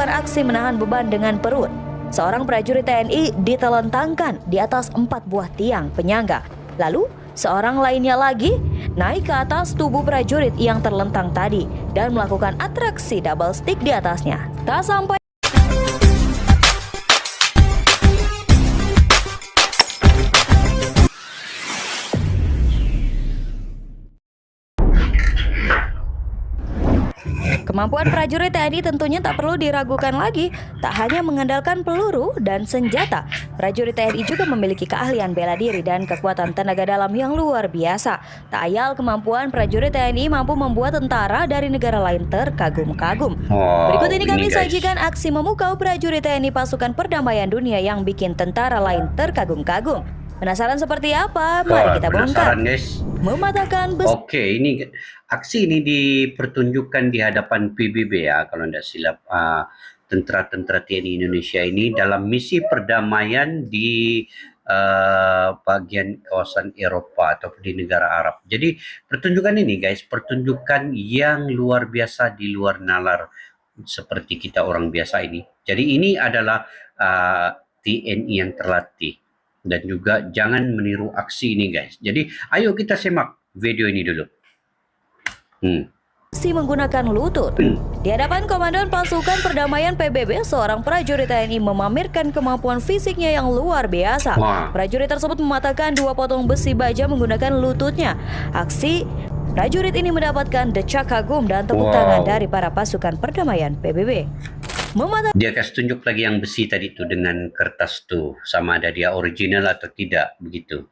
melakukan aksi menahan beban dengan perut. Seorang prajurit TNI ditelentangkan di atas 4 buah tiang penyangga. Lalu, seorang lainnya lagi naik ke atas tubuh prajurit yang terlentang tadi dan melakukan atraksi double stick di atasnya. Tak sampai kemampuan prajurit TNI tentunya tak perlu diragukan lagi. Tak hanya mengandalkan peluru dan senjata, prajurit TNI juga memiliki keahlian bela diri dan kekuatan tenaga dalam yang luar biasa. Tak ayal kemampuan prajurit TNI mampu membuat tentara dari negara lain terkagum-kagum. Berikut ini kami sajikan aksi memukau prajurit TNI pasukan perdamaian dunia yang bikin tentara lain terkagum-kagum. Penasaran seperti apa? Mari kita bongkar. Guys. Mematahkan besi. Oke, ini aksi ini dipertunjukkan di hadapan PBB ya, kalau tidak silap, tentara-tentara TNI Indonesia ini dalam misi perdamaian di bagian kawasan Eropa atau di negara Arab. Jadi pertunjukan ini guys, pertunjukan yang luar biasa di luar nalar seperti kita orang biasa ini. Jadi ini adalah TNI yang terlatih. Dan juga jangan meniru aksi ini guys. Jadi ayo kita simak video ini dulu. Menggunakan lutut. Di hadapan Komandan Pasukan Perdamaian PBB, seorang prajurit TNI memamerkan kemampuan fisiknya yang luar biasa. Prajurit tersebut mematahkan 2 potong besi baja menggunakan lututnya. Aksi prajurit ini mendapatkan decak kagum dan tepuk tangan dari para pasukan perdamaian PBB. Dia kasih tunjuk lagi yang besi tadi tuh dengan kertas tuh, sama ada dia original atau tidak, begitu.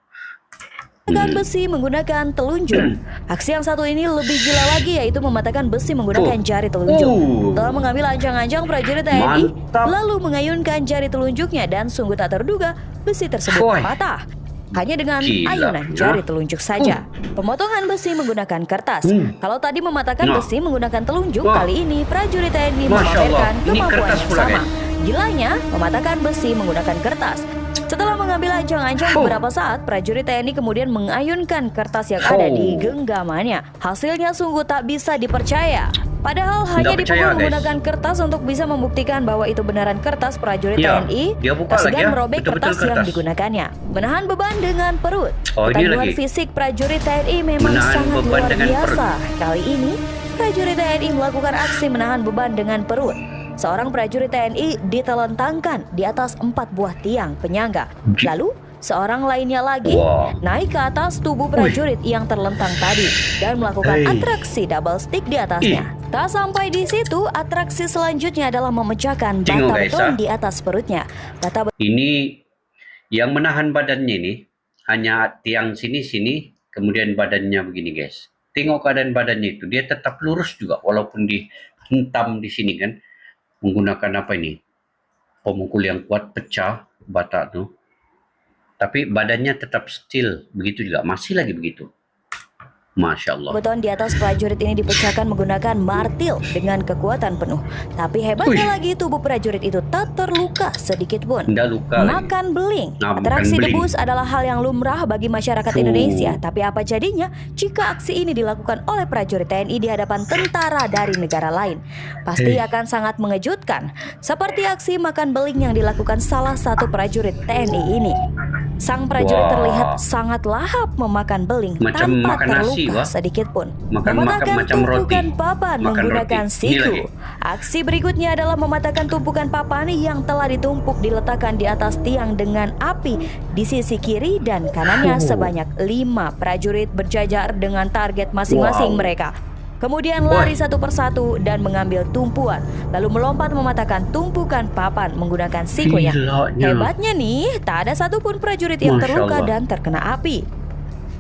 Besi menggunakan telunjuk. Aksi yang satu ini lebih gila lagi, yaitu mematahkan besi menggunakan jari telunjuk. Setelah mengambil ancang-ancang prajurit TNI, lalu mengayunkan jari telunjuknya dan sungguh tak terduga besi tersebut patah. Hanya dengan ayunan jari telunjuk saja. Pemotongan besi menggunakan kertas. Kalau tadi mematahkan besi menggunakan telunjuk, kali ini prajurit TNI memamerkan kemampuan yang sama. Gilanya, mematahkan besi menggunakan kertas. Setelah mengambil ancang-ancang beberapa saat, prajurit TNI kemudian mengayunkan kertas yang ada di genggamannya. Hasilnya sungguh tak bisa dipercaya. Padahal hanya dipukul menggunakan kertas untuk bisa membuktikan bahwa itu beneran kertas prajurit TNI. Tak segan merobek kertas yang digunakannya. Menahan beban dengan perut. Ketangguhan fisik prajurit TNI memang sangat luar biasa. Kali ini, prajurit TNI melakukan aksi menahan beban dengan perut. Seorang prajurit TNI ditelentangkan di atas 4 buah tiang penyangga. Lalu, seorang lainnya lagi naik ke atas tubuh prajurit yang terlentang tadi dan melakukan atraksi double stick di atasnya. Tak sampai di situ, atraksi selanjutnya adalah memecahkan bata beton di atas perutnya. Ini yang menahan badannya ini hanya tiang sini, kemudian badannya begini guys. Tengok keadaan badannya itu, dia tetap lurus juga walaupun dihentam di sini kan. Menggunakan apa ini? Pemukul yang kuat, pecah bata tuh. Tapi badannya tetap still, begitu juga, masih lagi begitu. Masya Allah. Beton di atas prajurit ini dipecahkan menggunakan martil dengan kekuatan penuh. Tapi hebatnya lagi, tubuh prajurit itu tak terluka sedikit pun. Makan beling. Atraksi debus adalah hal yang lumrah bagi masyarakat Indonesia. Tapi apa jadinya jika aksi ini dilakukan oleh prajurit TNI di hadapan tentara dari negara lain? Pasti akan sangat mengejutkan. Seperti aksi makan beling yang dilakukan salah satu prajurit TNI ini. Sang prajurit terlihat sangat lahap memakan beling tanpa terluka sedikit pun. Mematahkan tumpukan papan menggunakan siku. Aksi berikutnya adalah mematahkan tumpukan papan yang telah ditumpuk diletakkan di atas tiang dengan api di sisi kiri dan kanannya sebanyak 5 prajurit berjajar dengan target masing-masing mereka. Kemudian lari satu persatu dan mengambil tumpuan, lalu melompat mematahkan tumpukan papan menggunakan sikunya. Hebatnya nih, tak ada satupun prajurit yang terluka dan terkena api.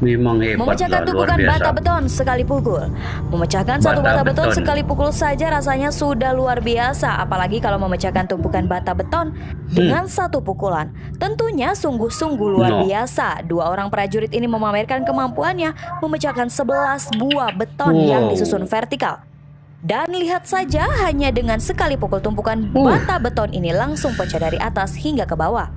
Memang hebat. Memecahkan tumpukan bata beton sekali pukul. Memecahkan satu bata beton sekali pukul saja rasanya sudah luar biasa. Apalagi kalau memecahkan tumpukan bata beton dengan satu pukulan. Tentunya sungguh-sungguh luar biasa. 2 orang prajurit ini memamerkan kemampuannya memecahkan 11 buah beton yang disusun vertikal. Dan lihat saja, hanya dengan sekali pukul tumpukan bata beton ini langsung pecah dari atas hingga ke bawah.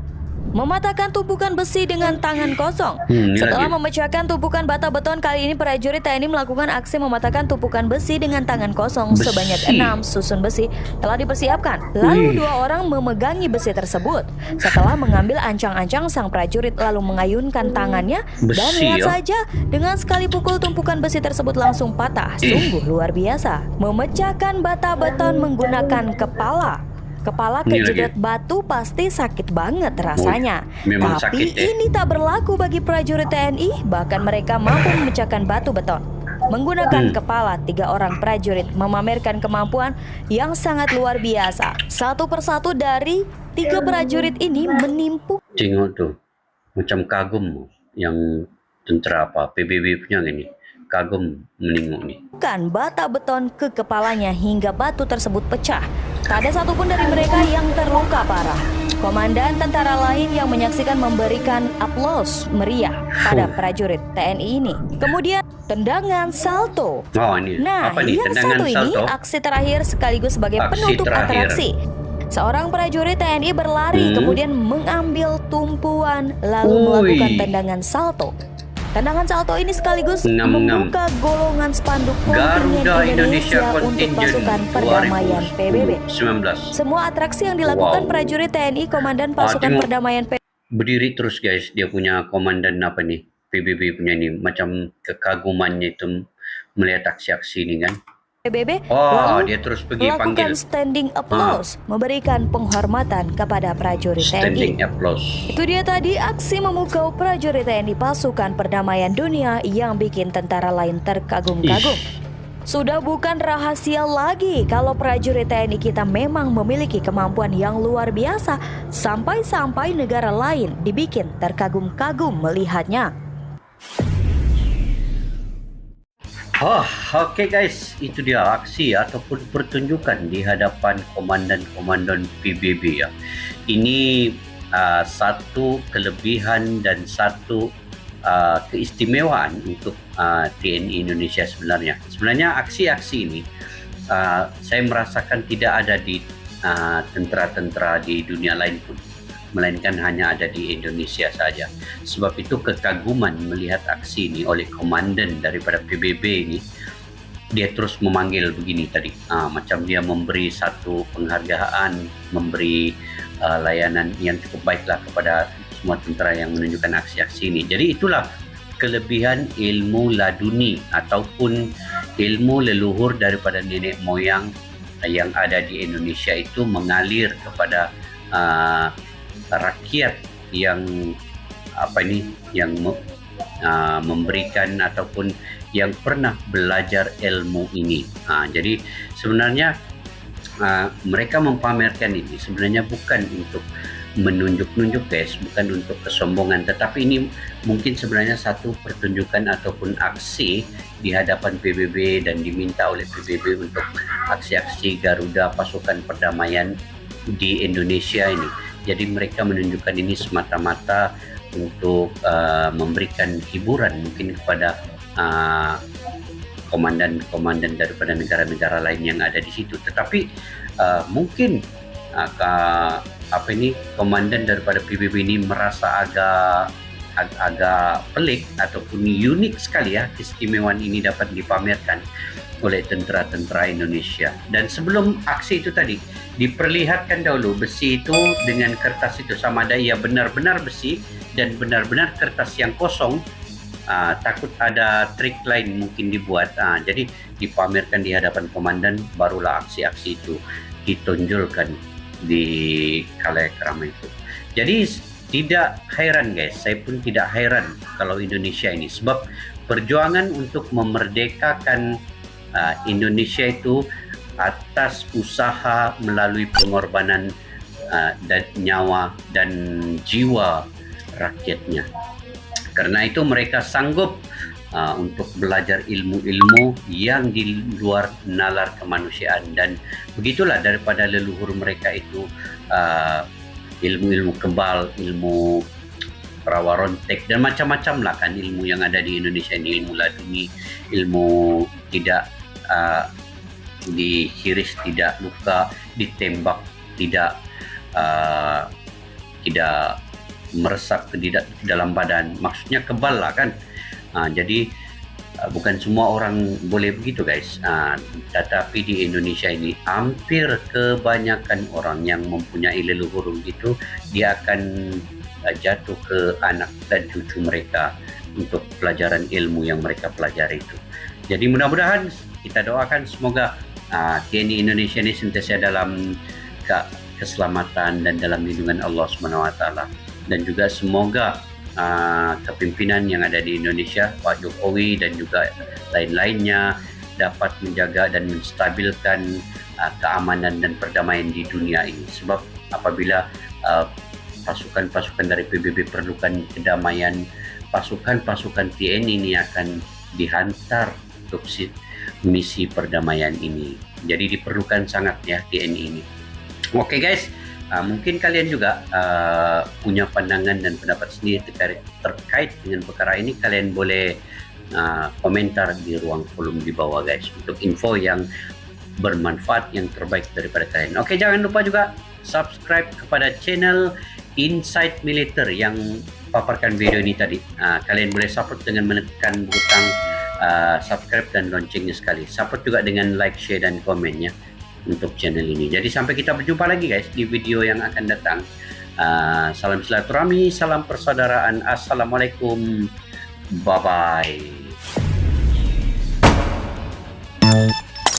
mematahkan tumpukan besi dengan tangan kosong. Ini Setelah lagi. memecahkan tumpukan bata beton, kali ini prajurit TNI melakukan aksi mematahkan tumpukan besi dengan tangan kosong. Besi. Sebanyak 6 susun besi telah dipersiapkan. Lalu Wih. 2 orang memegangi besi tersebut. Setelah mengambil ancang-ancang, sang prajurit lalu mengayunkan tangannya dan Besi, lihat ya? saja, dengan sekali pukul tumpukan besi tersebut langsung patah. Sungguh luar biasa. Memecahkan bata beton menggunakan kepala. Kepala Ini kejedot lagi. batu pasti sakit banget rasanya. memang Tapi sakit, ini tak berlaku bagi prajurit TNI, bahkan mereka mampu memecahkan batu beton. Menggunakan kepala, 3 orang prajurit memamerkan kemampuan yang sangat luar biasa. Satu persatu dari 3 prajurit ini menimpuk Tengok tuh, macam kagum yang tentera apa PBB punya gini. Kagum menengok nih. bata beton ke kepalanya hingga batu tersebut pecah. Tak ada satupun dari mereka yang terluka parah. Komandan tentara lain yang menyaksikan memberikan aplaus meriah pada prajurit TNI ini. Kemudian tendangan salto. Oh ini Nah, apa nih, yang tendangan satu ini salto? aksi terakhir sekaligus sebagai Aksi penutup terakhir. atraksi. Seorang prajurit TNI berlari kemudian mengambil tumpuan lalu melakukan Ui. tendangan salto. Tendangan salto ini sekaligus Ngam-ngam. membuka golongan spanduk Garuda kontingen Indonesia Indonesia untuk Contingent pasukan perdamaian PBB. 2019. Semua atraksi yang dilakukan Wow. prajurit TNI Komandan Pasukan tengok. Perdamaian PBB Berdiri terus guys, dia punya komandan apa nih, PBB punya nih, macam kekagumannya itu melihat aksi-aksi ini kan. Oh, lalu dia terus pergi melakukan panggil standing applause, memberikan penghormatan kepada prajurit standing TNI. applause. Itu dia tadi aksi memukau prajurit TNI Pasukan Perdamaian Dunia yang bikin tentara lain terkagum-kagum. Sudah bukan rahasia lagi kalau prajurit TNI kita memang memiliki kemampuan yang luar biasa, sampai-sampai negara lain dibikin terkagum-kagum melihatnya. Oh, oke guys, itu dia aksi ataupun pertunjukan di hadapan komandan-komandan PBB ya. Ini satu kelebihan dan satu keistimewaan untuk TNI Indonesia sebenarnya. Sebenarnya aksi-aksi ini saya merasakan tidak ada di tentara-tentara di dunia lain pun, melainkan hanya ada di Indonesia saja. Sebab itu kekaguman melihat aksi ini oleh komandan daripada PBB ini, dia terus memanggil begini tadi, macam dia memberi satu penghargaan, memberi layanan yang cukup baiklah kepada semua tentera yang menunjukkan aksi-aksi ini. Jadi itulah kelebihan ilmu laduni ataupun ilmu leluhur daripada nenek moyang yang ada di Indonesia itu mengalir kepada rakyat yang memberikan ataupun yang pernah belajar ilmu ini. Jadi sebenarnya mereka mempamerkan ini sebenarnya bukan untuk menunjuk-nunjuk guys, bukan untuk kesombongan, tetapi ini mungkin sebenarnya satu pertunjukan ataupun aksi di hadapan PBB dan diminta oleh PBB untuk aksi-aksi Garuda Pasukan Perdamaian di Indonesia ini. Jadi mereka menunjukkan ini semata-mata untuk memberikan hiburan mungkin kepada komandan-komandan daripada negara-negara lain yang ada di situ. Tetapi mungkin komandan daripada PBB ini merasa agak pelik ataupun unik sekali ya, keistimewaan ini dapat dipamerkan oleh tentera-tentera Indonesia. Dan sebelum aksi itu tadi diperlihatkan dahulu besi itu dengan kertas itu, sama ada ia benar-benar besi dan benar-benar kertas yang kosong. Takut ada trik lain mungkin dibuat, jadi dipamerkan di hadapan komandan, barulah aksi-aksi itu ditonjolkan di kalayak ramai itu. Jadi tidak heran guys, saya pun tidak heran kalau Indonesia ini, sebab perjuangan untuk memerdekakan Indonesia itu atas usaha melalui pengorbanan dan nyawa dan jiwa rakyatnya. Karena itu mereka sanggup untuk belajar ilmu-ilmu yang di luar nalar kemanusiaan, dan begitulah daripada leluhur mereka itu ilmu-ilmu kebal, ilmu rawarontek dan macam-macam lah kan ilmu yang ada di Indonesia ini, ilmu laduni, ilmu tidak dihiris, tidak luka, ditembak, tidak meresap ke dalam badan, maksudnya kebal lah kan. Jadi bukan semua orang boleh begitu guys. Tetapi di Indonesia ini hampir kebanyakan orang yang mempunyai leluhur begitu, dia akan jatuh ke anak dan cucu mereka untuk pelajaran ilmu yang mereka pelajari itu. Jadi mudah-mudahan kita doakan semoga TNI Indonesia ini sentiasa dalam keselamatan dan dalam lindungan Allah SWT, dan juga semoga kepimpinan yang ada di Indonesia, Pak Jokowi dan juga lain-lainnya dapat menjaga dan menstabilkan keamanan dan perdamaian di dunia ini. Sebab apabila pasukan-pasukan dari PBB perlukan kedamaian, pasukan-pasukan TNI ini akan dihantar untuk misi perdamaian ini. Jadi diperlukan sangat ya TNI ini. Oke guys, mungkin kalian juga punya pandangan dan pendapat sendiri terkait dengan perkara ini. Kalian boleh komentar di ruang kolom di bawah guys, untuk info yang bermanfaat, yang terbaik daripada kalian. Oke, jangan lupa juga subscribe kepada channel Insight Militer yang paparkan video ini tadi. Kalian boleh support dengan menekan butang subscribe dan loncengnya sekali. Support juga dengan like, share dan komennya untuk channel ini. Jadi sampai kita berjumpa lagi guys di video yang akan datang. Salam silaturahmi, salam persaudaraan. Assalamualaikum, bye bye.